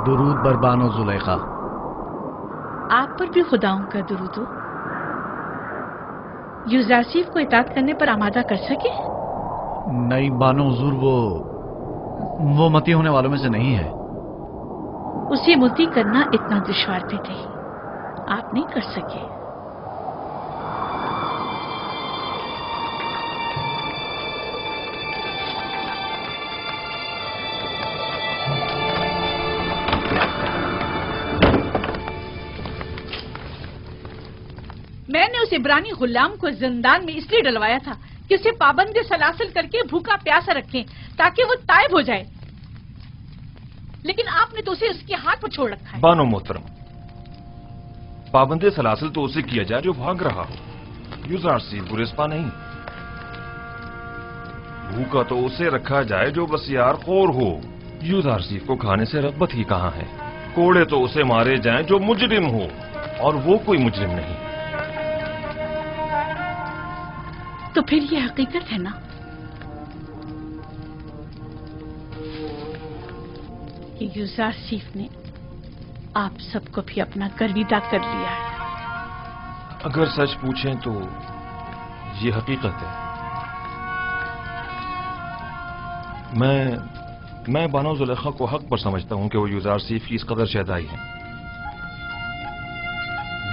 दुरूद बरबानो जुलेखा। आप पर भी खुदाओं का दुरूद हो। यूजारसीफ को इताअत करने पर आमादा कर सके? नहीं बानो हुजूर, वो मती होने वालों में से नहीं है। उसे मुती करना इतना दुश्वार भी नहीं, आप नहीं कर सके। मैंने उस इब्रानी गुलाम को जिंदान में इसलिए डलवाया था कि उसे पाबंदी सलासिल करके भूखा प्यासा रखें ताकि वो ताइब हो जाए, लेकिन आपने तो उसे उसके हाथ पर छोड़ रखा है। बानो मोहतरम, पाबंदी सलासिल तो उसे किया जाए जो भाग रहा हो, यूजारसीफ गुरेस्पा नहीं। भूखा तो उसे रखा जाए जो बसियार खोर हो, यूजारसीफ को खाने से रग़बत ही कहां है। कोड़े तो उसे मारे जाएं जो मुजरिम हो, और वो कोई मुजरिम नहीं। तो फिर ये हकीकत है ना कि यूजारसीफ ने आप सबको भी अपना गर्विदा कर लिया है। अगर सच पूछें तो ये हकीकत है। मैं बानो जुलेखा को हक पर समझता हूं कि वो यूजारसीफ की इस कदर शहदाई है।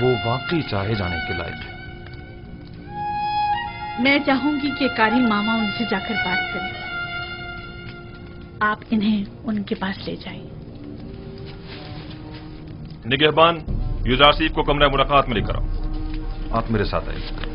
वो वाकई चाहे जाने के लायक है। मैं चाहूंगी कि कारी मामा उनसे जाकर बात करें। आप इन्हें उनके पास ले जाएं। निगहबान, यूजारसीफ को कमरा मुलाकात में लेकर आओ। आप मेरे साथ आइए।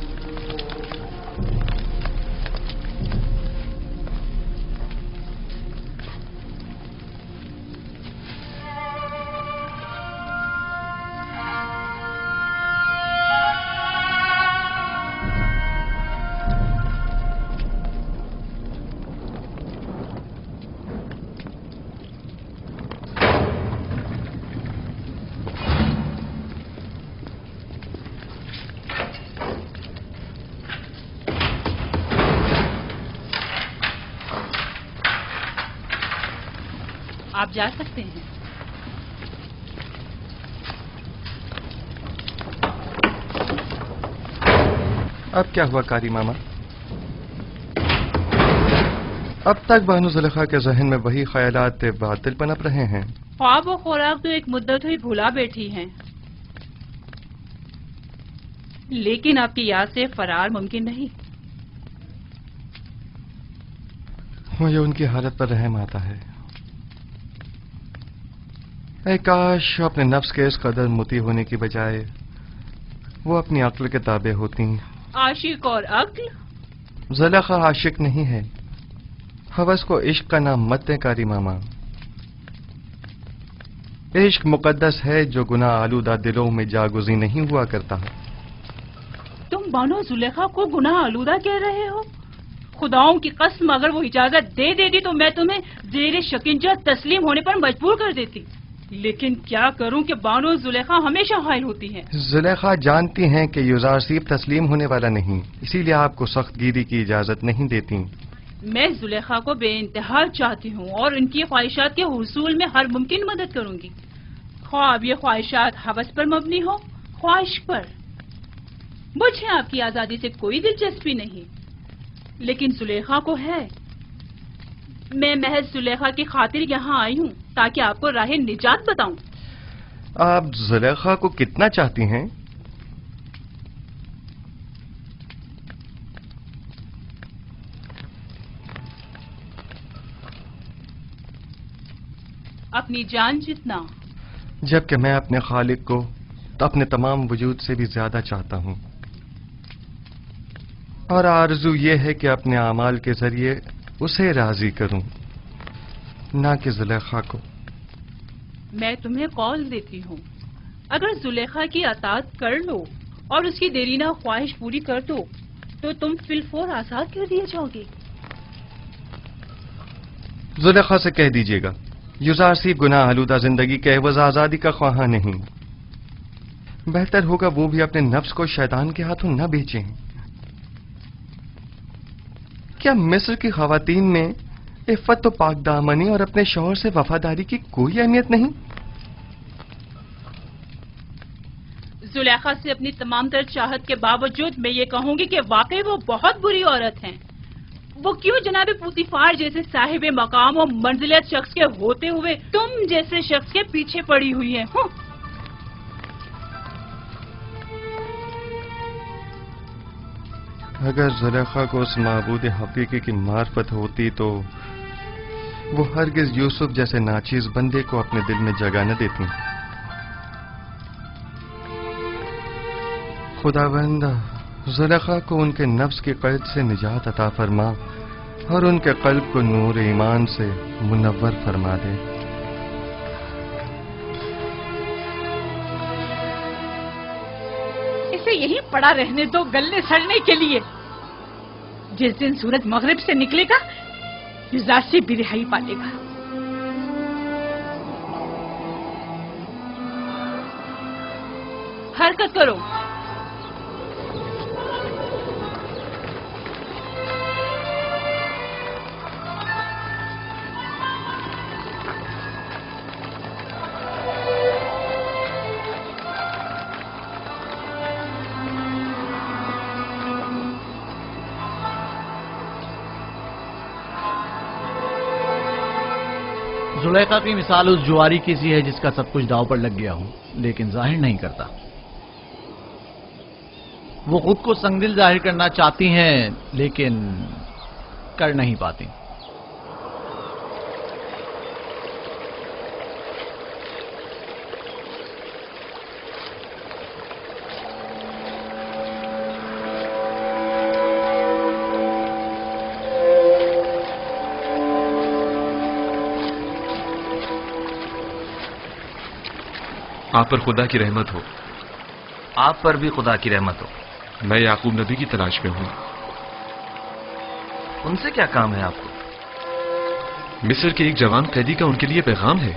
आप जा सकते हैं। अब क्या हुआ कारी मामा? अब तक बानो जुलेखा के जहन में वही ख्यालात बातिल पनप रहे हैं। ख्वाब और खुराक तो एक मुद्दत हुई भुला बैठी हैं, लेकिन आपकी याद से फरार मुमकिन नहीं। मुझे उनकी हालत पर रहम आता है। ऐ काश अपने नफ्स के इस कदर मुती होने की बजाय वो अपनी अक्ल के ताबे होती। आशिक और अक्ल? जुलेखा आशिक नहीं है। हवस को इश्क का नाम मत दे कारी मामा। इश्क मुकद्दस है जो गुनाह आलूदा दिलों में जागुजी नहीं हुआ करता। तुम बानो जुलेखा को गुनाह आलूदा कह रहे हो? खुदाओं की कसम, अगर वो इजाजत दे देती तो मैं तुम्हें जेर शकिंजा तस्लीम होने पर मजबूर कर देती। लेकिन क्या करूं कि बानो जुलेखा हमेशा हायल होती हैं। जुलेखा जानती हैं कि यूजारसीफ तस्लीम होने वाला नहीं, इसीलिए आपको सख्त गिरी की इजाजत नहीं देती। मैं जुलेखा को बेइंतहा चाहती हूँ और इनकी ख्वाहिशात के हुसूल में हर मुमकिन मदद करूंगी, ख्वाब ये ख्वाहिशात हवस पर मबनी हो, ख्वाहिश पर। मुझे आपकी आजादी से कोई दिलचस्पी नहीं, लेकिन जुलेखा को है। मैं महज जुलेखा की खातिर यहाँ आई हूँ ताकि आपको राह निजात बताऊं। आप जुलेखा को कितना चाहती हैं? अपनी जान जितना। जबकि मैं अपने खालिक को तो अपने तमाम वजूद से भी ज्यादा चाहता हूँ, और आरज़ू ये है कि अपने अमाल के जरिए उसे राजी करूं, ना कि जुलेखा को। मैं तुम्हें कौल देती हूँ, अगर जुलेखा की अताअत कर लो और उसकी देरीना ख्वाहिश पूरी कर दो तो तुम फिलफौर आजाद कर दिए जाओगे। زلیخا سے کہہ دیجیے گا یزار صرف گناہ آلودہ زندگی کے عوض آزادی کا خواہاں نہیں. بہتر ہوگا وہ بھی اپنے نفس کو شیطان کے ہاتھوں نہ بیچیں. کیا مصر کی خواتین میں عفت و پاک دامنی اور اپنے شوہر سے وفاداری کی کوئی اہمیت نہیں؟ زلیخا سے اپنی تمام تر چاہت کے باوجود میں یہ کہوں گی کہ واقعی وہ بہت بری عورت ہیں. وہ کیوں جناب پوتیفار جیسے صاحب مقام و منزلت شخص کے ہوتے ہوئے تم جیسے شخص کے پیچھے پڑی ہوئی ہیں؟ اگر زلیخا کو اس معبود حقیقی کی معرفت ہوتی تو وہ ہرگز یوسف جیسے ناچیز بندے کو اپنے دل میں جگہ نہ دیتی. خداوند زلیخا کو ان کے نفس کی قید سے نجات عطا فرما اور ان کے قلب کو نور ایمان سے منور فرما دے. اسے یہی پڑا رہنے دو گلے سڑنے کے لیے. جس دن سورج مغرب سے نکلے گا یزار سے بھی رہائی پالے گا. حرکت کرو. زلیخا کی مثال اس جواری کی سی ہے جس کا سب کچھ داؤ پر لگ گیا ہو لیکن ظاہر نہیں کرتا. وہ خود کو سنگدل ظاہر کرنا چاہتی ہیں لیکن کر نہیں پاتی. آپ پر خدا کی رحمت ہو. آپ پر بھی خدا کی رحمت ہو. میں یعقوب نبی کی تلاش میں ہوں. ان سے کیا کام ہے آپ کو؟ مصر کے ایک جوان قیدی کا ان کے لیے پیغام ہے.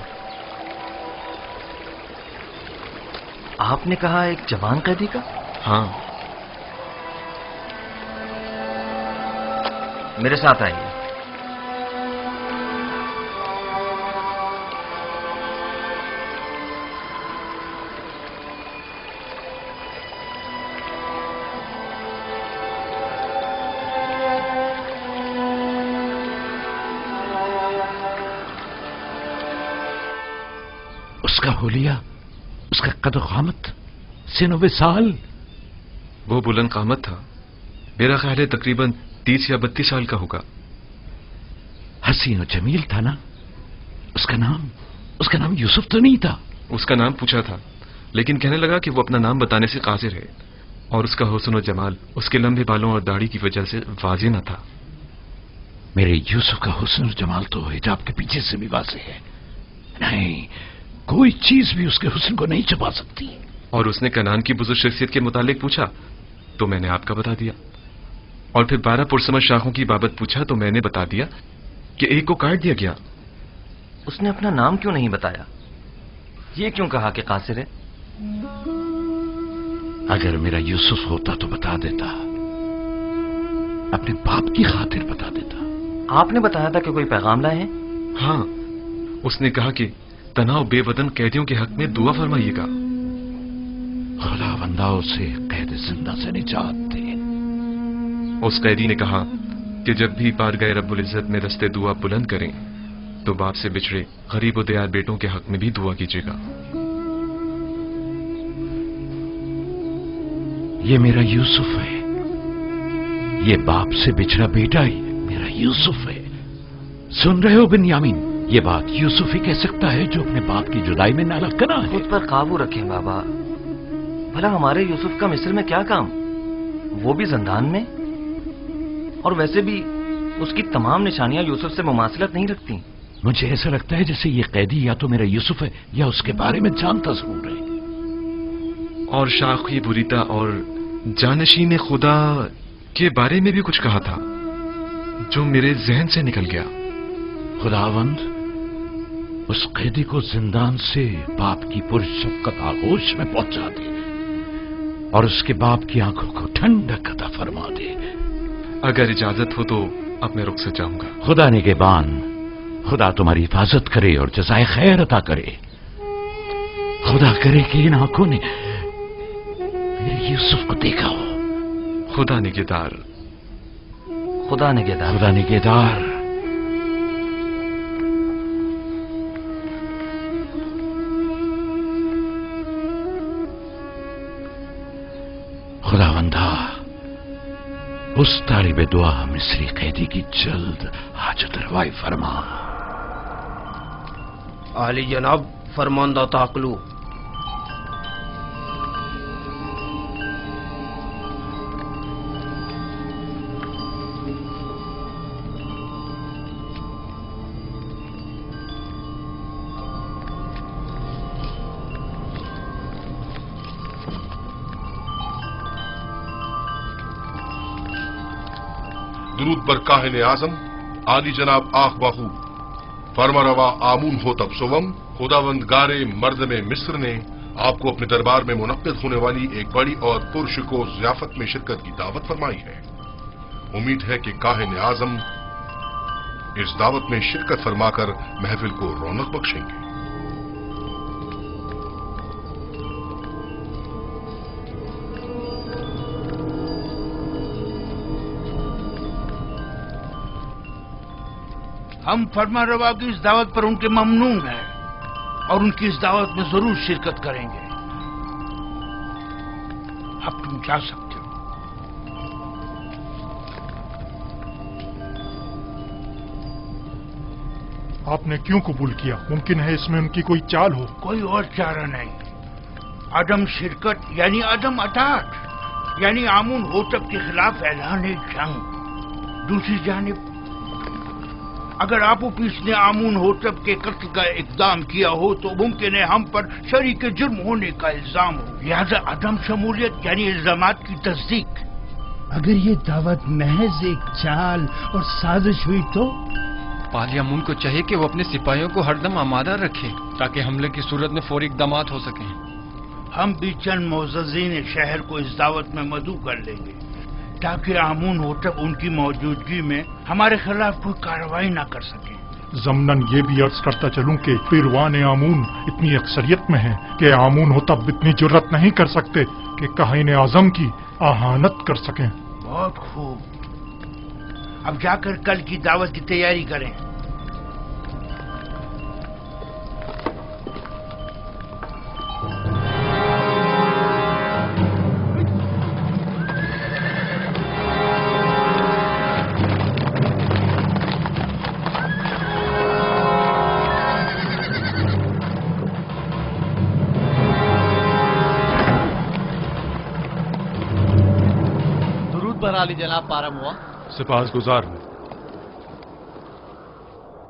آپ نے کہا ایک جوان قیدی کا؟ ہاں. میرے ساتھ آئیے. اس کا حلیہ، اس کا قد و قامت، سن و سال. وہ بلند قامت تھا. میرا خیال ہے تقریباً 30 یا 32 سال کا ہوگا. حسین و جمیل تھا نا؟ اس کا نام یوسف تو نہیں تھا؟ اس کا نام پوچھا تھا لیکن کہنے لگا کہ وہ اپنا نام بتانے سے قاصر ہے اور اس کا حسن و جمال اس کے لمبے بالوں اور داڑھی کی وجہ سے واضح نہ تھا. میرے یوسف کا حسن و جمال تو حجاب کے پیچھے سے بھی واضح ہے. نہیں، کوئی چیز بھی اس کے حسن کو نہیں چھپا سکتی. اور اس نے کنعان کی بزرگ شخصیت کے متعلق پوچھا تو میں نے آپ کا بتا دیا. اور پھر 12 پرسمر شاخوں کی بابت پوچھا تو میں نے بتا دیا کہ ایک کو کاٹ دیا گیا. اس نے اپنا نام کیوں نہیں بتایا؟ یہ کیوں کہا کہ قاصر ہے؟ اگر میرا یوسف ہوتا تو بتا دیتا، اپنے باپ کی خاطر بتا دیتا. آپ نے بتایا تھا کہ کوئی پیغام لائے ہیں؟ ہاں، اس نے کہا کہ تنہا بے وطن قیدیوں کے حق میں دعا فرمائیے گا. خداوندا اسے قید زندہ سے نجات دے. اس قیدی نے کہا کہ جب بھی بارگاہ رب العزت میں دستے دعا بلند کریں تو باپ سے بچھڑے غریب و دیار بیٹوں کے حق میں بھی دعا کیجیے گا. یہ میرا یوسف ہے. یہ باپ سے بچھڑا بیٹا ہی میرا یوسف ہے. سن رہے ہو بنیامین؟ یہ بات یوسف ہی کہہ سکتا ہے جو اپنے باپ کی جدائی میں نالا کنا ہے. خود پر قابو رکھیں بابا. بھلا ہمارے یوسف کا مصر میں کیا کام؟ وہ بھی زندان میں. اور ویسے بھی اس کی تمام نشانیاں یوسف سے مماثلت نہیں رکھتی. مجھے ایسا لگتا ہے جیسے یہ قیدی یا تو میرا یوسف ہے یا اس کے بارے میں جانتا ضرور ہے. اور شاخی بریتا اور جانشین خدا کے بارے میں بھی کچھ کہا تھا جو میرے ذہن سے نکل گیا. खुदावंद उस कैदी को जिंदान से बाप की पुरशफ़क़त आगोश में पहुंचा दे और उसके बाप की आंखों को ठंडक अता फरमा दे। अगर इजाजत हो तो अब मैं रुक से जाऊंगा। खुदा निगहबान, खुदा तुम्हारी हिफाजत करे और जज़ाए खैर अता करे। खुदा करे कि इन आंखों ने मेरे यूसुफ को देखा हो। खुदा निगहदार। खुदा निगहदार। खुदा निगहदार। खुदावंदा, उस तालिबे दुआ मिस्री कैदी की जल्द हाजत रवाई फरमा। आली जनाब, फरमानदा ताकलू। दुरूद पर काहिन आजम आली जनाब आख बाहू फरमारवा आमून हो तब सोवम। खुदावंद गारे मर्द में मिस्र ने आपको अपने दरबार में मुनक्किद होने वाली एक बड़ी और पुरशको ज़ियाफत में शिरकत की दावत फरमाई है। उम्मीद है कि काहिन आजम इस दावत में शिरकत फरमाकर महफिल को रौनक बख्शेंगे। हम फरमारवा की इस दावत पर उनके ममनून हैं और उनकी इस दावत में जरूर शिरकत करेंगे। अब तुम जा सकते हो। आपने क्यों कबूल किया? मुमकिन है इसमें उनकी कोई चाल हो। कोई और चारा नहीं। अदम शिरकत यानी अदम अताअत, यानी आमून होतब के खिलाफ ऐलान जंग। दूसरी जानिब अगर आपूपीस ने आमून होतब के कत्ल का इक़दाम किया हो तो मुमकिन है हम पर शरीक जुर्म होने का इल्जाम हो। लिहाजा अदम शमूलियत यानी इल्जामात की तस्दीक। अगर ये दावत महज एक चाल और साजिश हुई तो पालियामून को चाहिए कि वो अपने सिपाहियों को हरदम आमादा रखे ताकि हमले की सूरत में फौरी इक़दामात हो सकें। हम भी चंद मोअज़्ज़ज़ीन शहर को इस दावत में मदऊ कर लेंगे ताकि आमून होतब उनकी मौजूदगी में हमारे खिलाफ कोई कार्रवाई ना कर सके। ज़मनन ये भी अर्ज करता चलूं कि पीरवान आमून इतनी अक्सरियत में है कि आमून होतब इतनी जुर्रत नहीं कर सकते कि काहिन आज़म की आहानत कर सकें। बहुत खूब। अब जाकर कल की दावत की तैयारी करें। अली जनाब पारम हुआ। सिपाहसगुजार हूं।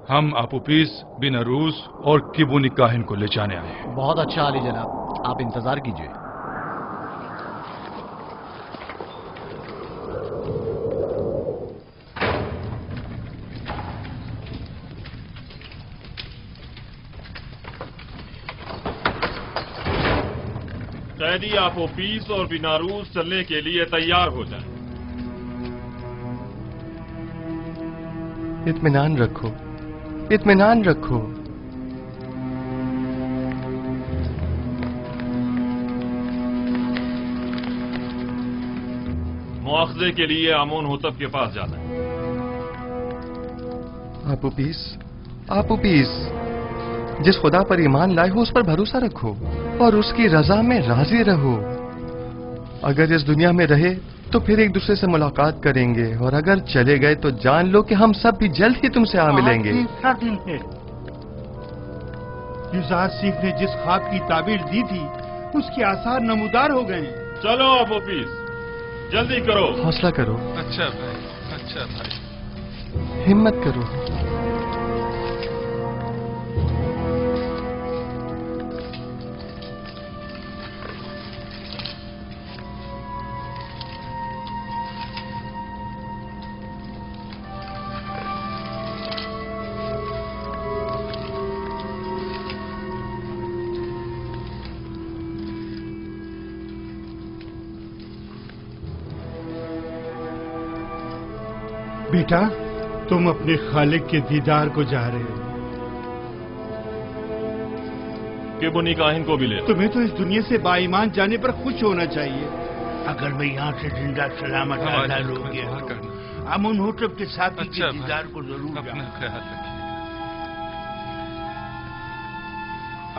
हम आपूपीस बिन अरूस और किबुनी काहिन को ले जाने आए हैं। बहुत अच्छा अली जनाब, आप इंतजार कीजिए। कैदी आपूपीस और बिनारूस चलने के लिए तैयार हो जाए। इत्मीनान रखो, इत्मीनान रखो। मुआखजे के लिए आमून होतब के पास जाना है। आपूपीस, आपूपीस, जिस खुदा पर ईमान लाए हो उस पर भरोसा रखो और उसकी रजा में राजी रहो। अगर इस दुनिया में रहे तो फिर एक दूसरे से मुलाकात करेंगे और अगर चले गए तो जान लो कि हम सब भी जल्द ही तुमसे आ मिलेंगे। यूसुफ ने जिस ख्वाब की ताबीर दी थी उसके आसार नमूदार हो गए। चलो आपूपीस, जल्दी करो। हौसला करो। अच्छा भाई, अच्छा भाई। हिम्मत करो। बेटा, तुम अपने खालिक के दीदार को जा रहे हो। किबुनी काहिन को भी ले। तुम्हें तो इस दुनिया से बाईमान जाने पर खुश होना चाहिए। अगर मैं यहाँ से जिंदा सलामत आजाद हो गया, अमन होटब के साथी के दीदार को जरूर अपना ख्याल रखें।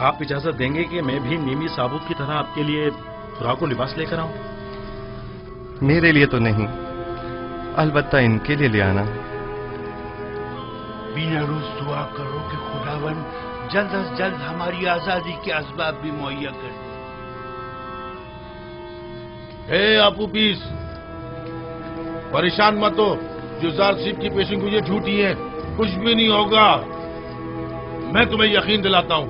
आप इजाजत देंगे कि मैं भी मीमी साबुत की तरह आपके लिए खुराक और लिबास लेकर आऊं? मेरे लिए तो नहीं, अलबत्ता इनके लिए ले आना। बिना रोज दुआ करो कि खुदावन जल्द अज जल्द हमारी आजादी के असबाब भी मुहैया कर दे। हे आपू पीस, परेशान मत हो। जुजार सिप की पेशिंग मुझे झूठी है, कुछ भी नहीं होगा। मैं तुम्हें यकीन दिलाता हूं।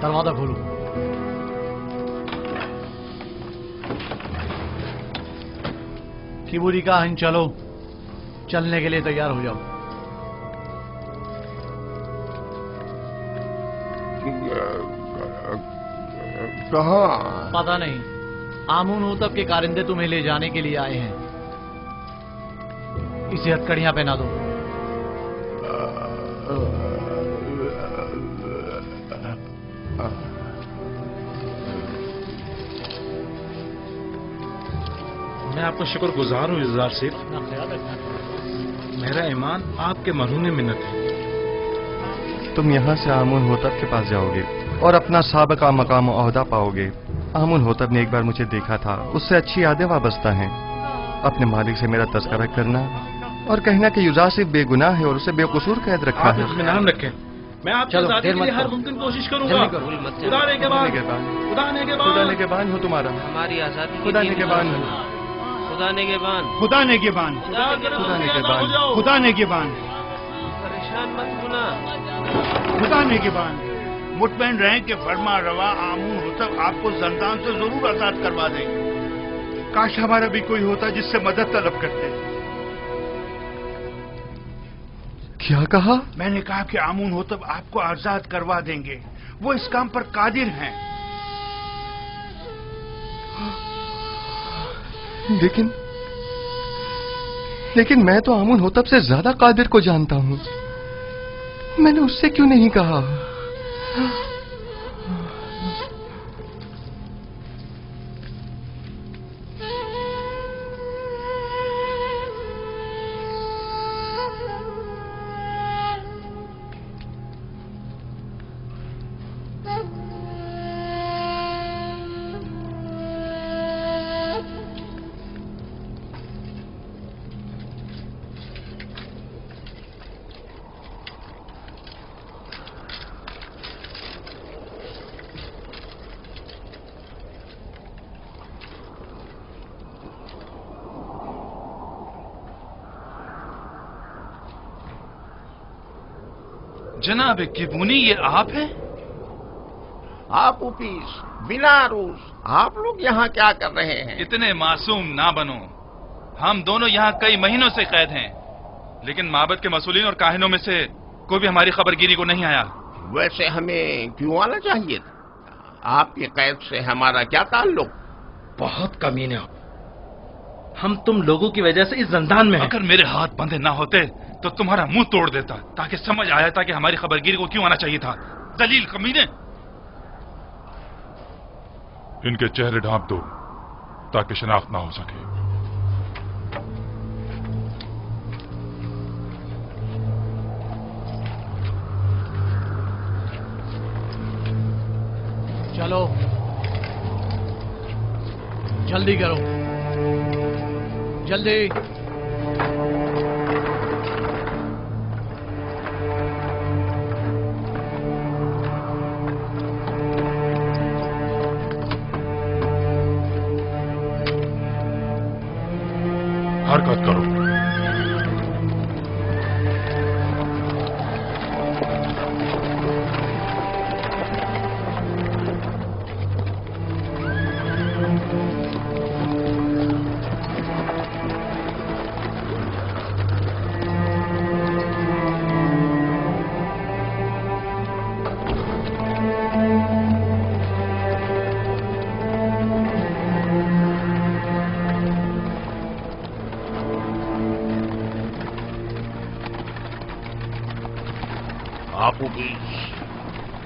दरवाजा खोलो। किबुनी काहिन, चलो, चलने के लिए तैयार हो जाओ। कहाँ? पता नहीं, आमून होतब के कारिंदे तुम्हें ले जाने के लिए आए हैं। इसे हथकड़ियां पहना दो। मैं आपका शुक्रगुजार हूँ इज़हार सिर्फ। मेरा ईमान आपके मरहून मिन्नत है। तुम यहाँ से आमून होतब के पास जाओगे और अपना साबका मकाम ओहदा पाओगे। आमून होतब ने एक बार मुझे देखा था, उससे अच्छी यादें वाबस्ता हैं। अपने मालिक से मेरा तज़किरा करना और कहना कि युज़ा सिर्फ बेगुनाह है और उसे बेकसूर कैद रखा है। इत्मीनान रखें, मैं आपकी आजादी के लिए हर मुमकिन कोशिश करूंगा। खुदा ने के बाद, खुदा ने के बाद, खुदा ने के बाद हो तुम्हारा। हमारी आजादी खुदा ने के बाद हो। खुदा ने के बान, खुदा ने के बान, खुदा ने के बान, खुदा ने के बान, परेशान मत होना। खुदा ने के बान। मुतमईन रहें कि फरमा रवा आमून होतब आपको जंदान से जरूर आजाद करवा देंगे। काश हमारा भी कोई होता जिससे मदद तलब करते। क्या कहा? मैंने कहा कि आमून होतब आपको आजाद करवा देंगे, वो इस काम पर कादिर हैं। लेकिन मैं तो आमून होतब से ज्यादा कादिर को जानता हूं। मैंने उससे क्यों नहीं कहा? जनाब किबुनी, ये आप हैं? आप उपीस, बिना रूस, आप लोग यहाँ क्या कर रहे हैं? इतने मासूम ना बनो। हम दोनों यहाँ कई महीनों से कैद हैं, लेकिन माबद के मसूलीन और काहिनों में से कोई भी हमारी खबरगिरी को नहीं आया। वैसे हमें क्यों आना चाहिए था? आपकी कैद से हमारा क्या ताल्लुक? बहुत कमीने हो। हम तुम लोगों की वजह से इस जंदान में हैं। अगर मेरे हाथ बंधे ना होते तो तुम्हारा मुंह तोड़ देता, ताकि समझ आया था कि हमारी खबरगिरी को क्यों आना चाहिए था। जलील कमीने। इनके चेहरे ढांप दो ताकि शनाख्त ना हो सके। चलो, जल्दी करो, जल्दी। हरकत करो।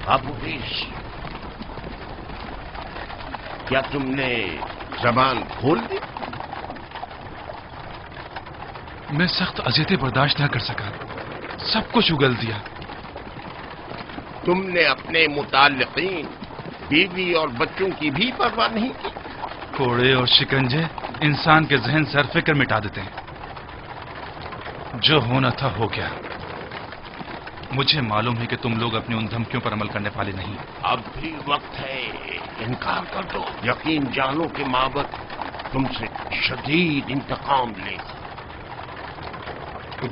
हाफिज, क्या तुमने जबान खोल दी? मैं सख्त अजियतें बर्दाश्त न कर सका, सब कुछ उगल दिया। तुमने अपने मुताल्लिकीन, बीवी और बच्चों की भी परवाह नहीं की? कोड़े और शिकंजे इंसान के जहन से हर फिक्र मिटा देते हैं। जो होना था हो गया। मुझे मालूम है कि तुम लोग अपनी उन धमकियों पर अमल करने वाले नहीं। अब भी वक्त है, इनकार कर दो। यकीन जानो कि माबद तुमसे शदीद इंतकाम लेगा।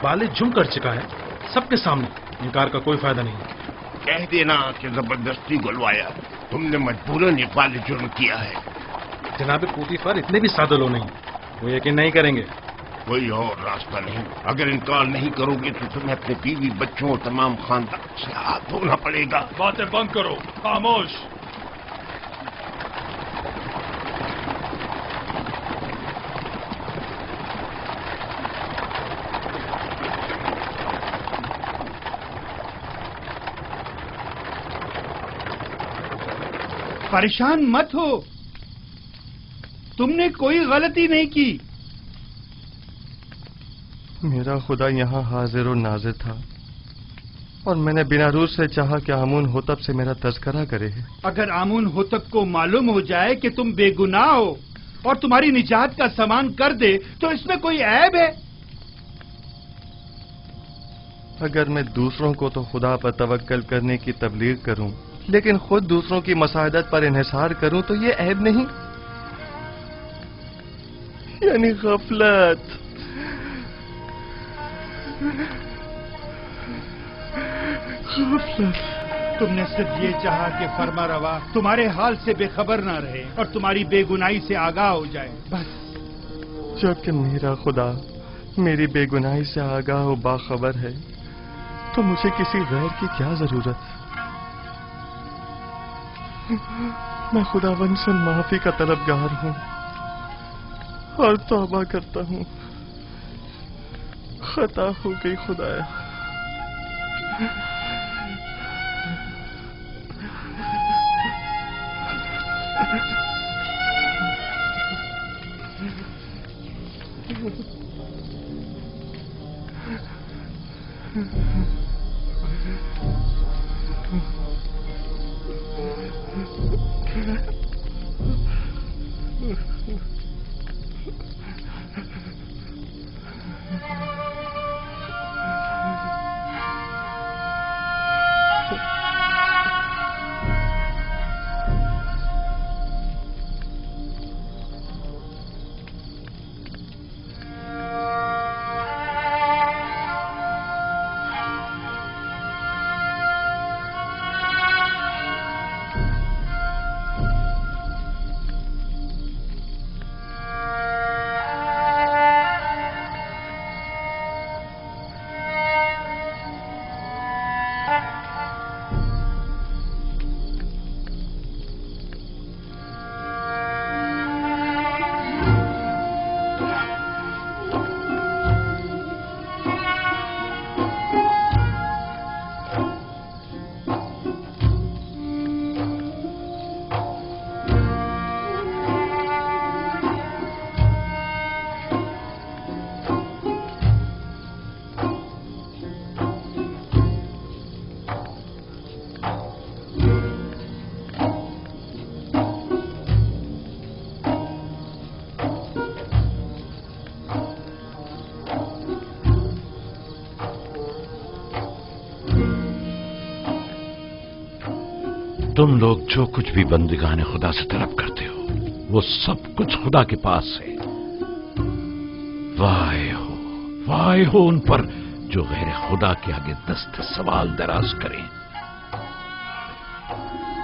बाले जुम कर चुका है सबके सामने, इनकार का कोई फायदा नहीं। कह देना कि जबरदस्ती गुलवाया, तुमने मजबूरन इकबाल जुर्म किया है। जनाब पोतीफर इतने भी सादे लोग नहीं, वो यकीन नहीं करेंगे। कोई और रास्ता नहीं। अगर इनकार नहीं करोगे तो तुम्हें अपने बीवी बच्चों और तमाम खानदान से हाथ धोना पड़ेगा। बातें बंद करो, खामोश। परेशान मत हो, तुमने कोई गलती नहीं की। मेरा खुदा यहाँ हाजिर और नाजिर था और मैंने बिना रूस से चाहा कि आमून होतब से मेरा तज़किरा करे। अगर आमून होतब को मालूम हो जाए कि तुम बेगुनाह हो और तुम्हारी निजात का सामान कर दे तो इसमें कोई ऐब है? अगर मैं दूसरों को तो खुदा पर तवक्कल करने की तबलीग करूं, लेकिन खुद दूसरों की मसादत पर इन्हिसार करूं तो ये ऐब नहीं, यानी गफलत। तुमने सिर्फ ये चाहा कि फरमा रवा तुम्हारे हाल से बेखबर ना रहे और तुम्हारी बेगुनाही से आगाह हो जाए, बस। जबकि मेरा खुदा मेरी बेगुनाही से आगाह और बाखबर है तो मुझे किसी गैर की क्या जरूरत। मैं खुदावंद से माफी का तलबगार हूं और तौबा करता हूं। खता हो गई खुदाया। तुम लोग जो कुछ भी बंदिगाने खुदा से तलब करते हो वो सब कुछ खुदा के पास है। वाह हो उन पर जो गैर खुदा के आगे दस्त सवाल दराज करें।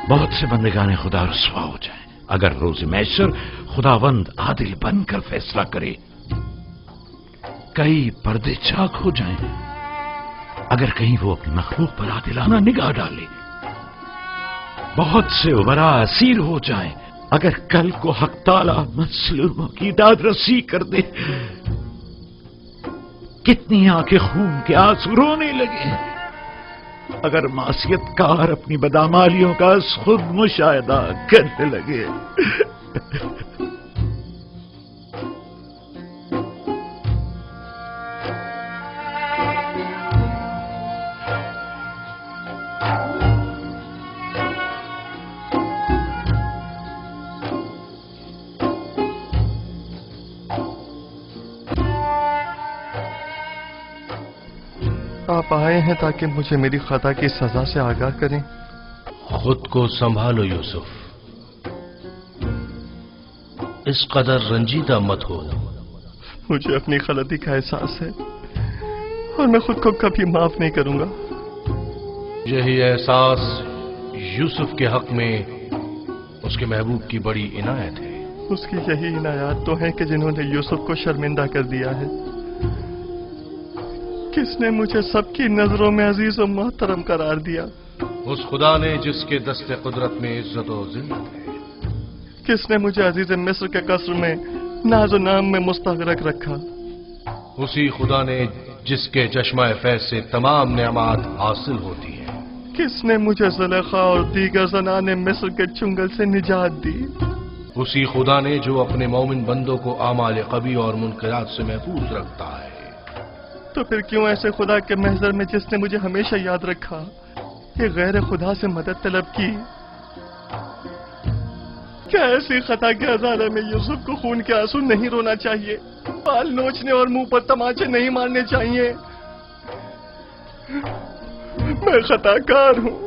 बहुत से बंदिगाने खुदा रुसवा हो जाएं अगर रोज मैशर खुदावंद आदिल बनकर फैसला करे। कई पर्दे चाक हो जाएं अगर कहीं वो अपनी मखलूक पर आदिलाना निगाह डाले। बहुत से उमरा असीर हो जाएं अगर कल को हक ताला मजलूमों की दाद रसी कर दे। कितनी आंखें खून के आंसू रोने लगे اگر معصیت کار اپنی بدعمالیوں کا خود مشاہدہ کرنے لگے۔ آپ آئے ہیں تاکہ مجھے میری خطا کی سزا سے آگاہ کریں۔ خود کو سنبھالو یوسف، اس قدر رنجیدہ مت ہو۔ مجھے اپنی غلطی کا احساس ہے اور میں خود کو کبھی معاف نہیں کروں گا۔ یہی احساس یوسف کے حق میں اس کے محبوب کی بڑی عنایت ہے۔ اس کی یہی عنایات تو ہیں کہ جنہوں نے یوسف کو شرمندہ کر دیا ہے۔ کس نے مجھے سب کی نظروں میں عزیز و محترم قرار دیا؟ اس خدا نے جس کے دست قدرت میں عزت و ذلت ہے۔ کس نے مجھے عزیز مصر کے قصر میں ناز و نام میں مستغرق رکھا؟ اسی خدا نے جس کے چشمہ فیض سے تمام نعمات حاصل ہوتی ہیں۔ کس نے مجھے زلیخا اور دیگر زنان مصر کے چنگل سے نجات دی؟ اسی خدا نے جو اپنے مومن بندوں کو اعمال قبیح اور منکرات سے محفوظ رکھتا ہے۔ تو پھر کیوں ایسے خدا کے محضر میں جس نے مجھے ہمیشہ یاد رکھا کہ غیر خدا سے مدد طلب کی؟ کیا ایسی خطا کے ازالے میں یوسف کو خون کے آنسو نہیں رونا چاہیے؟ بال نوچنے اور منہ پر تماچے نہیں مارنے چاہیے؟ میں خطا کار ہوں،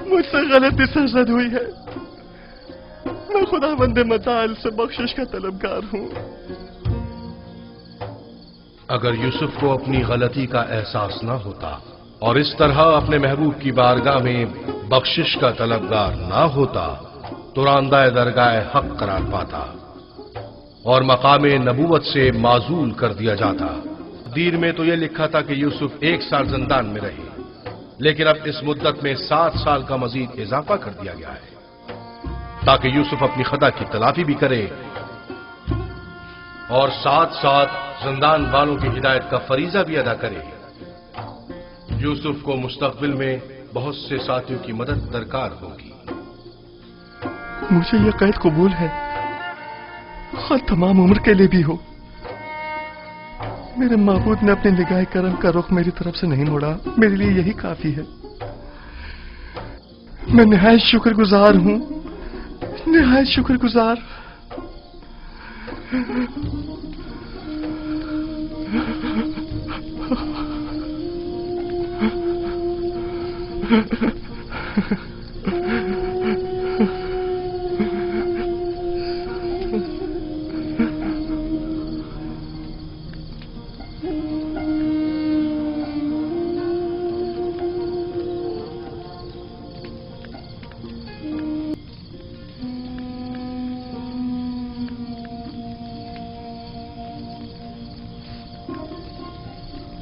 مجھ سے غلطی سرزد ہوئی ہے۔ میں خدا بند متعال سے بخشش کا طلبگار ہوں۔ اگر یوسف کو اپنی غلطی کا احساس نہ ہوتا اور اس طرح اپنے محبوب کی بارگاہ میں بخشش کا طلبگار نہ ہوتا تو راندہ درگاہ حق قرار پاتا اور مقام نبوت سے معزول کر دیا جاتا۔ دیر میں تو یہ لکھا تھا کہ یوسف 1 سال زندان میں رہے، لیکن اب اس مدت میں 7 سال کا مزید اضافہ کر دیا گیا ہے تاکہ یوسف اپنی خطا کی تلافی بھی کرے اور ساتھ ساتھ زندان والوں کی ہدایت کا فریضہ بھی ادا کرے۔ یوسف کو مستقبل میں بہت سے ساتھیوں کی مدد درکار ہوگی۔ مجھے یہ قید قبول ہے، خود تمام عمر کے لیے بھی ہو۔ میرے معبود نے اپنے نگاہ کرم کا رخ میری طرف سے نہیں موڑا، میرے لیے یہی کافی ہے۔ میں نہایت شکر گزار ہوں، نہایت شکر گزار۔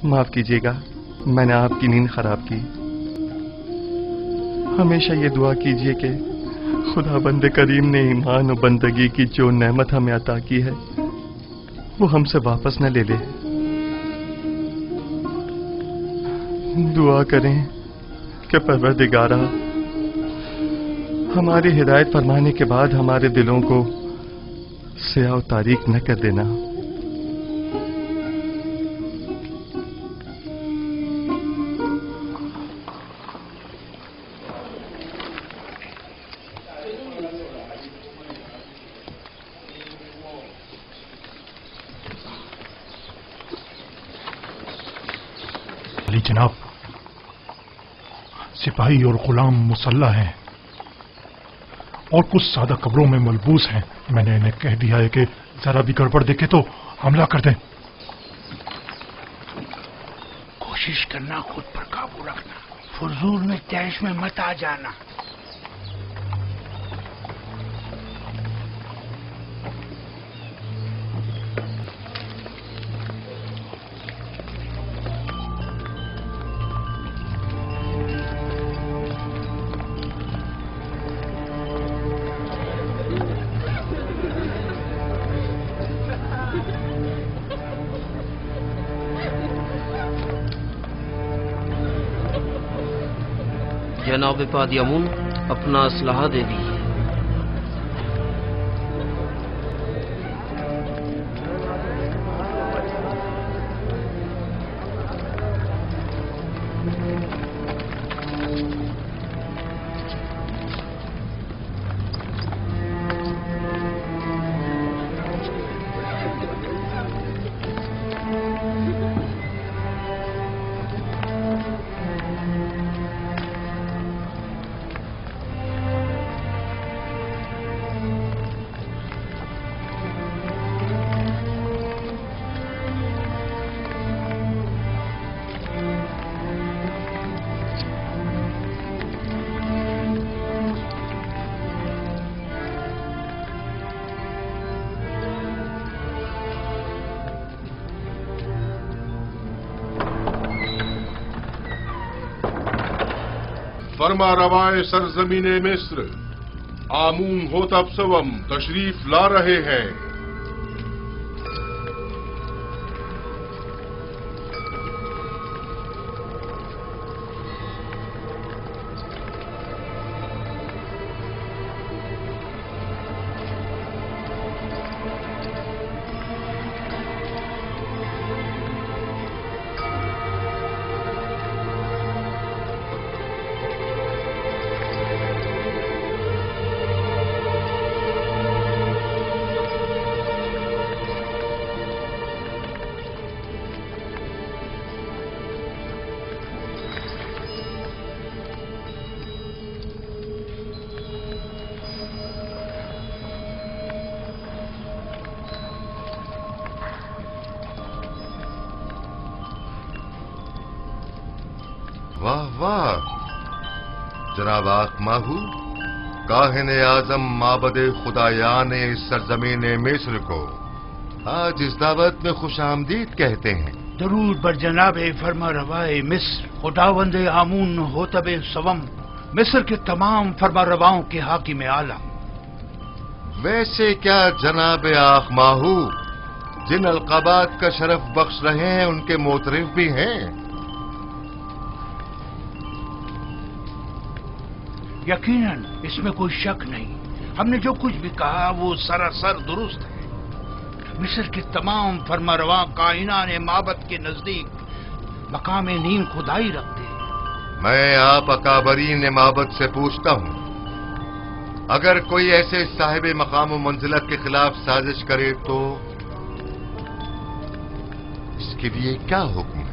معاف کیجیے گا، میں نے آپ کی نیند خراب کی۔ ہمیشہ یہ دعا کیجیے کہ خدا بند کریم نے ایمان و بندگی کی جو نعمت ہمیں عطا کی ہے وہ ہم سے واپس نہ لے لے۔ دعا کریں کہ پروردگارا ہماری ہدایت فرمانے کے بعد ہمارے دلوں کو سیاہ و تاریک نہ کر دینا۔ علی جناب، سپاہی اور غلام مسلح ہیں اور کچھ سادہ قبروں میں ملبوس ہیں۔ میں نے انہیں کہہ دیا ہے کہ ذرا بھی گڑبڑ دیکھے تو حملہ کر دیں۔ کوشش کرنا خود پر قابو رکھنا، فضول میں تیش میں مت آ جانا۔ जनाब पादियामून अपना असलहा दे दीजिए। फरमा रवाए सरजमीने मिस्र आमून होतब सवम तशरीफ ला रहे हैं। वाह वाह जनाब आखमाहू, काहिन आजम माबद खुदायान सरजमीन मिस्र को आज इस दावत में खुश आमदीद कहते हैं। दरूद बर जनाब फरमा रवाए मिस्र खुदावंद आमून होतब सवम मिस्र के तमाम फरमा रवाओं के हाकिम आला। वैसे क्या जनाब आखमाहू जिन अलकाबात का शरफ बख्श रहे हैं उनके मोतरिफ भी हैं? यकीनन इसमें कोई शक नहीं। हमने जो कुछ भी कहा वो सरासर दुरुस्त है। मिस्र के तमाम फरमारवा कायनात माबद के नजदीक मकाम नीम खुदाई रखते हैं। मैं आप अकाबरीन माबद से पूछता हूं, अगर कोई ऐसे साहिब मकाम व मंजिलत के खिलाफ साजिश करे तो इसके लिए क्या हुक्म है?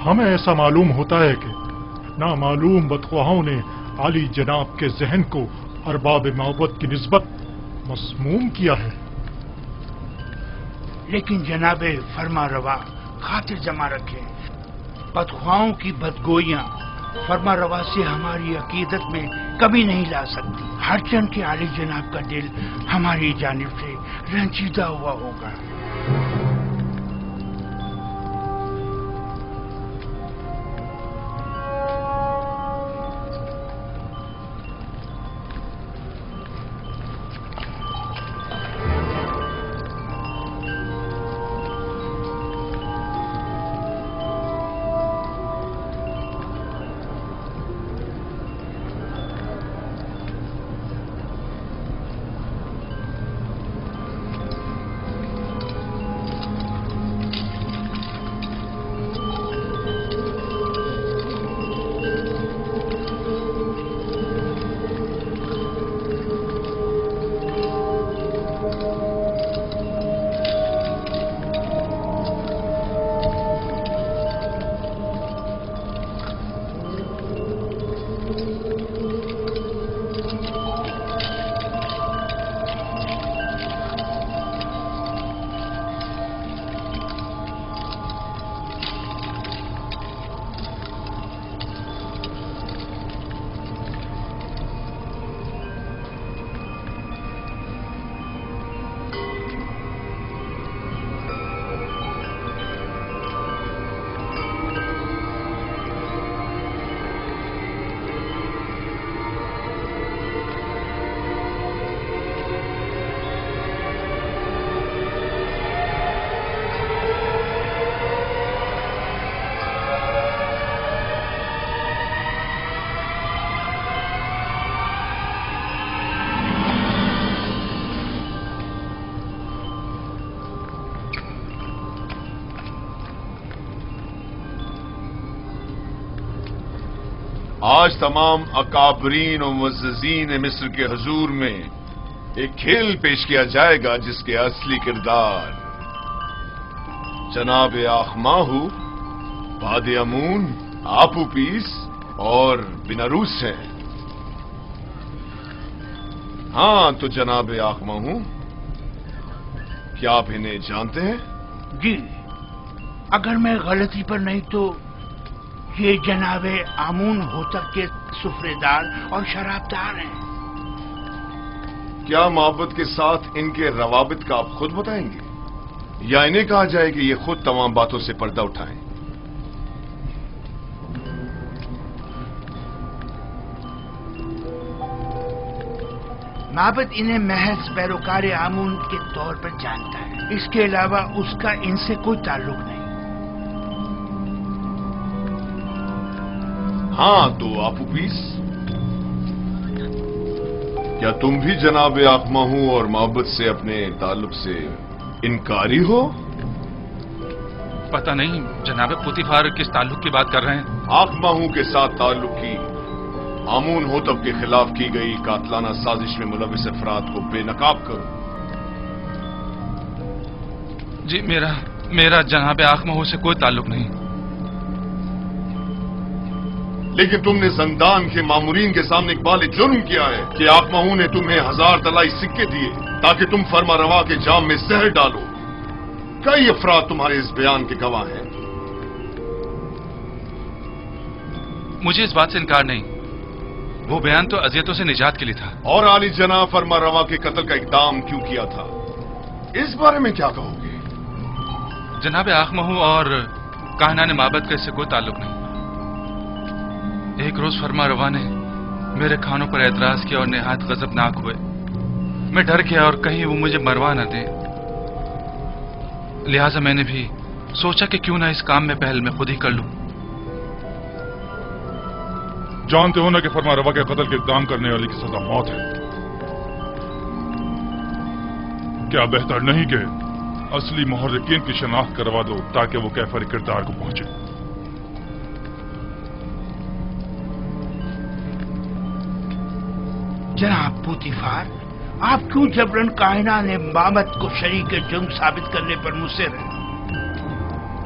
हमें ऐसा मालूम होता है कि नामालूम बदख्वाहों ने आली जनाब के जहन को अरबाब माबद की निस्बत मसमूम किया है। लेकिन जनाब फरमा रवा खातिर जमा रखे, बदख्वाहों की बदगोइयां फरमा रवा से हमारी अकीदत में कमी नहीं ला सकती। हर चंद के आली जनाब का दिल हमारी जानिब से रंजीदा हुआ होगा। آج تمام اکابرین و معززین مصر کے حضور میں ایک کھیل پیش کیا جائے گا جس کے اصلی کردار جناب آخماہو، باد امون، آپوپیس اور بیناروس ہیں۔ ہاں تو جناب آخماہو، کیا آپ انہیں جانتے ہیں؟ جی، اگر میں غلطی پر نہیں تو یہ جناب آمون ہوتب کے سفرے دار اور شرابدار ہیں۔ کیا محبت کے ساتھ ان کے روابط کا آپ خود بتائیں گے یا انہیں کہا جائے کہ یہ خود تمام باتوں سے پردہ اٹھائیں؟ معبد انہیں محض پیروکار آمون کے طور پر جانتا ہے، اس کے علاوہ اس کا ان سے کوئی تعلق نہیں۔ ہاں تو آپوپیس، کیا تم بھی جناب آخماہو اور محبت سے اپنے تعلق سے انکاری ہو؟ پتہ نہیں جناب پوتیفار کس تعلق کی بات کر رہے ہیں؟ آخماہو کے ساتھ تعلق کی آمون ہوتب کے خلاف کی گئی قاتلانہ سازش میں ملوث افراد کو بے نقاب کرو۔ جی میرا جناب آخماہو سے کوئی تعلق نہیں۔ لیکن تم نے زندان کے مامورین کے سامنے اقبال جرم کیا ہے کہ آخماہو نے تمہیں 1000 طلائی سکے دیے تاکہ تم فرما روا کے جام میں زہر ڈالو۔ کئی افراد تمہارے اس بیان کے گواہ ہیں۔ مجھے اس بات سے انکار نہیں، وہ بیان تو اذیتوں سے نجات کے لیے تھا۔ اور عالی جناب فرما روا کے قتل کا اقدام کیوں کیا تھا، اس بارے میں کیا کہو گے؟ جناب آخماہو اور کاہنان معبد کا اس سے کوئی تعلق نہیں۔ ایک روز فرما روا نے میرے کھانوں پر اعتراض کیا اور نہایت غضبناک ہوئے۔ میں ڈر گیا اور کہیں وہ مجھے مروا نہ دیں، لہذا میں نے بھی سوچا کہ کیوں نہ اس کام میں پہل میں خود ہی کر لوں۔ جانتے ہو نا کہ فرما روا کے قتل کے اقدام کرنے والے کی سزا موت ہے۔ کیا بہتر نہیں کہ اصلی محرکین کی شناخت کروا دو تاکہ وہ کیفر کردار کو پہنچے؟ جناب پوتیفار، آپ کیوں جبرن کائنان معبد کو شریک جرم ثابت کرنے پر مصر ہیں؟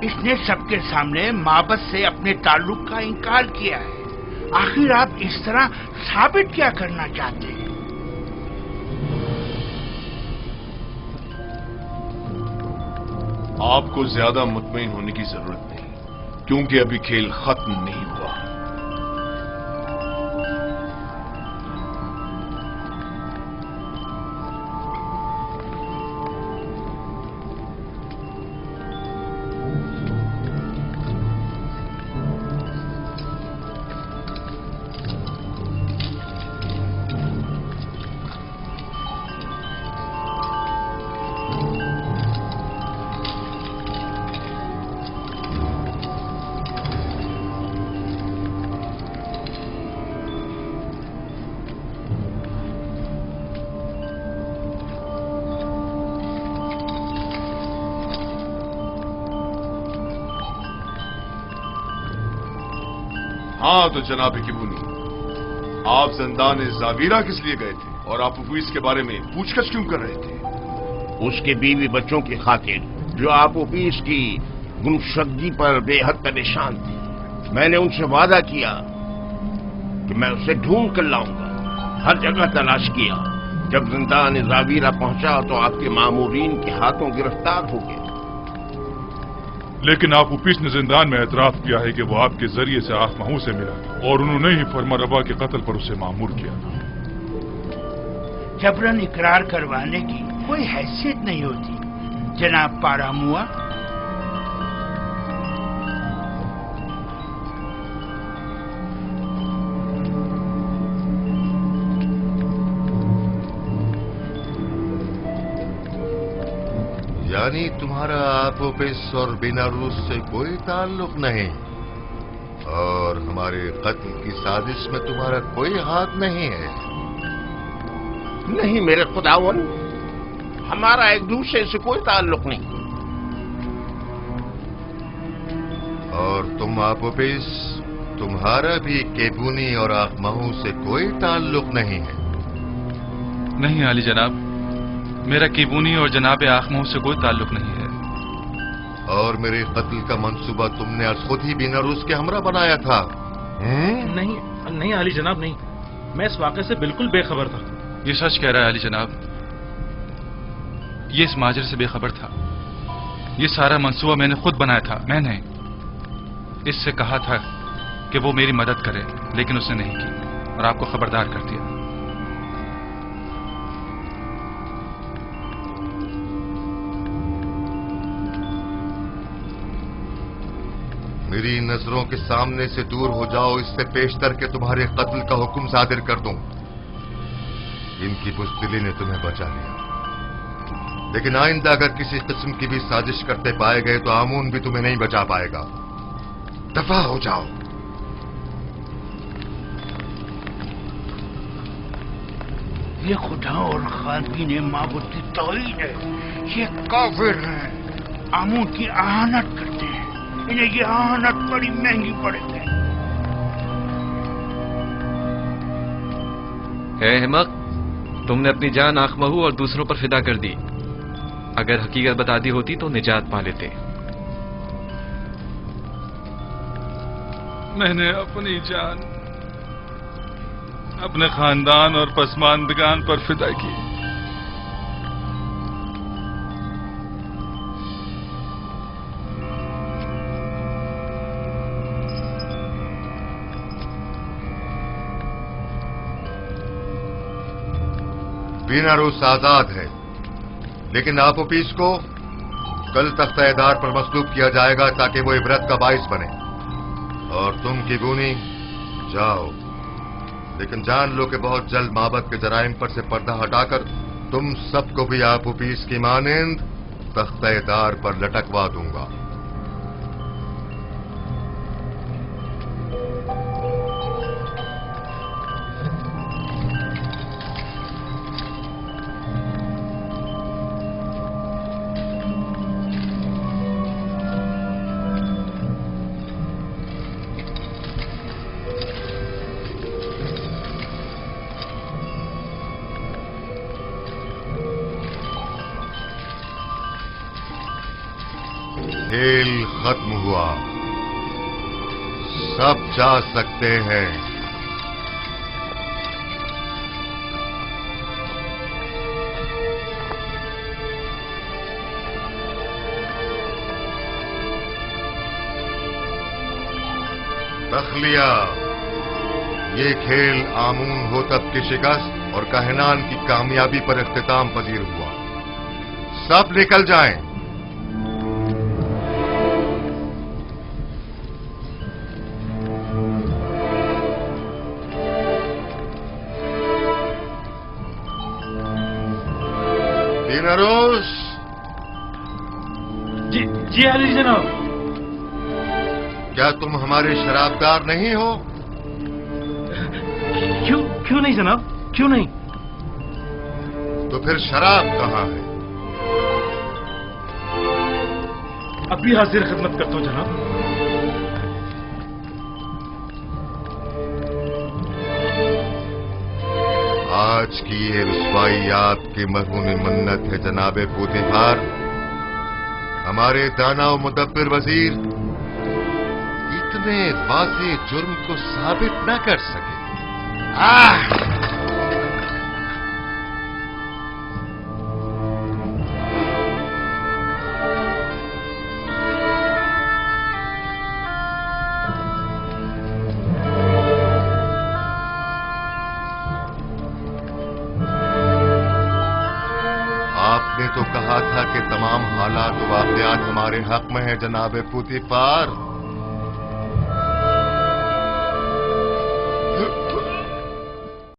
اس نے سب کے سامنے معبد سے اپنے تعلق کا انکار کیا ہے، آخر آپ اس طرح ثابت کیا کرنا چاہتے ہیں؟ آپ کو زیادہ مطمئن ہونے کی ضرورت نہیں، کیونکہ ابھی کھیل ختم نہیں ہوا۔ ہاں تو جناب کبونی، آپ زندان زاویرہ کس لیے گئے تھے اور آپ آپوپیس کے بارے میں پوچھ گچھ کیوں کر رہے تھے؟ اس کے بیوی بچوں کی خاطر جو آپوپیس کی گمشدگی پر بے حد پریشان تھی۔ میں نے ان سے وعدہ کیا کہ میں اسے ڈھونڈ کر لاؤں گا، ہر جگہ تلاش کیا۔ جب زندان زاویرہ پہنچا تو آپ کے مامورین کے ہاتھوں گرفتار ہو گئے۔ لیکن آپوپیس نے زندان میں اعتراف کیا ہے کہ وہ آپ کے ذریعے سے آخماہو سے ملا اور انہوں نے ہی فرما روا کے قتل پر اسے مامور کیا تھا۔ جبرن اقرار کروانے کی کوئی حیثیت نہیں ہوتی جناب پاراموا۔ یعنی تمہارا آپوپیس اور بیناروس سے کوئی تعلق نہیں اور ہمارے قتل کی سازش میں تمہارا کوئی ہاتھ نہیں ہے؟ نہیں میرے خداون، ہمارا ایک دوسرے سے کوئی تعلق نہیں۔ اور تم آپوپیس، तुम्हारा भी केबूनी और आखमहू से कोई ताल्लुक नहीं है। नहीं आली जनाब, मेरा केबूनी और जनाब आखमहू से कोई ताल्लुक नहीं है। और मेरे कत्ल का मंसूबा तुमने आज खुद ही बीनारूस के हमरा बनाया था? नहीं नहीं आली जनाब, नहीं, मैं इस वाक़े से बिल्कुल बेखबर था। ये सच कह रहा है अली जनाब, ये इस माजरे से बेखबर था। ये सारा मंसूबा मैंने खुद बनाया था। मैंने इससे कहा था कि वो मेरी मदद करे, लेकिन उसने नहीं की और आपको खबरदार कर दिया। मेरी नजरों के सामने से दूर हो जाओ, इससे पेशतर के तुम्हारे कत्ल का हुक्म सादिर कर दूं। इनकी बुज़दिली ने तुम्हें बचा लिया, लेकिन आइंदा अगर किसी किस्म की भी साजिश करते पाए गए तो आमून भी तुम्हें नहीं बचा पाएगा। दफा हो जाओ। ये खुदा और खादीन माबूद की तौहीन है। ये काफिर हैं, आमून की आहानत करते हैं। इन्हें ये आहानत बड़ी महंगी पड़ेगी। है अहमक, तुमने अपनी जान आखमहू और दूसरों पर फिदा कर दी। अगर हकीकत बता दी होती तो निजात पा लेते। मैंने अपनी जान अपने खानदान और पसमानदगान पर फिदा की। बीनारूस आजाद है, लेकिन आपोपीस को कल तख्ता-ए-दार पर मसलूब किया जाएगा ताकि वो इबरत का बाइस बने। और तुम केबूनी जाओ, लेकिन जान लो कि बहुत जल्द माबद के जराइम पर से पर्दा हटाकर तुम सबको भी आपोपीस की मानिंद तख्ता-ए-दार पर लटकवा दूंगा। खेल खत्म हुआ, सब जा सकते हैं। तखलिया, ये खेल आमून होतब की शिकस्त और कहनान की कामयाबी पर इख्तिताम पजीर हुआ। सब निकल जाएं। बीनारूस। जी अली जनाब। क्या तुम हमारे शराबदार नहीं हो? क्यों नहीं जनाब, क्यों नहीं? तो फिर शराब कहाँ है? अभी हाजिर खिदमत करता हूं जनाब। आज की ये रुसवाई आपकी मरहूमी मन्नत है जनाबे पूतीफार। हमारे दाना और मुदब्बिर वजीर इतने वाज़े जुर्म को साबित न कर सके। तो कहा था कि तमाम हालात वाक़यात हमारे हक में है जनाबे पूतीफार।